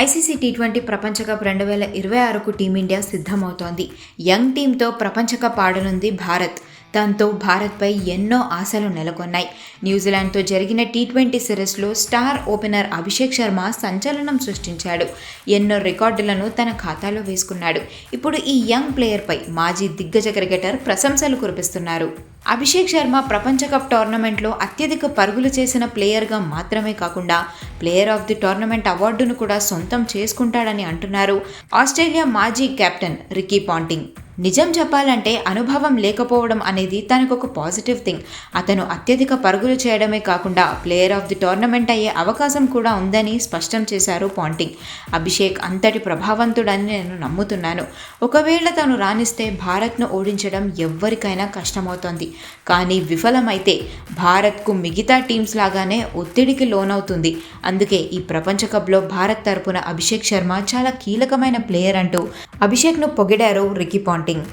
ICC T20 ప్రపంచ cup 2026కు team India సిద్ధమవుతోంది. Young టీంతో ప్రపంచ కప్ ఆడనుంది భారత్. దాంతో భారత్పై ఎన్నో ఆశలు నెలకొన్నాయి. న్యూజిలాండ్తో జరిగిన టీ20 సిరీస్లో స్టార్ ఓపెనర్ అభిషేక్ శర్మ సంచలనం సృష్టించాడు. ఎన్నో రికార్డులను తన ఖాతాలో వేసుకున్నాడు. ఇప్పుడు ఈ యంగ్ ప్లేయర్పై మాజీ దిగ్గజ క్రికెటర్ ప్రశంసలు కురిపిస్తున్నారు. అభిషేక్ శర్మ ప్రపంచ కప్ టోర్నమెంట్లో అత్యధిక పరుగులు చేసిన ప్లేయర్గా మాత్రమే కాకుండా ప్లేయర్ ఆఫ్ ది టోర్నమెంట్ అవార్డును కూడా సొంతం చేసుకుంటాడని అంటున్నారు ఆస్ట్రేలియా మాజీ కెప్టెన్ రికీ పాంటింగ్. నిజం చెప్పాలంటే అనుభవం లేకపోవడం అనేది తనకొక పాజిటివ్ థింగ్. అతను అత్యధిక పరుగులు చేయడమే కాకుండా ప్లేయర్ ఆఫ్ ది టోర్నమెంట్ అయ్యే అవకాశం కూడా ఉందని స్పష్టం చేశారు పాంటింగ్. అభిషేక్ అంతటి ప్రభావవంతుడని నేను నమ్ముతున్నాను. ఒకవేళ తను రాణిస్తే భారత్ను ఓడించడం ఎవ్వరికైనా కష్టమవుతోంది. కానీ విఫలమైతే భారత్కు మిగతా టీమ్స్ లాగానే ఒత్తిడికి లోనవుతుంది. అందుకే ఈ ప్రపంచ కప్లో భారత్ తరపున అభిషేక్ శర్మ చాలా కీలకమైన ప్లేయర్ అంటూ అభిషేక్ను పొగిడారు రికీ పాంటింగ్.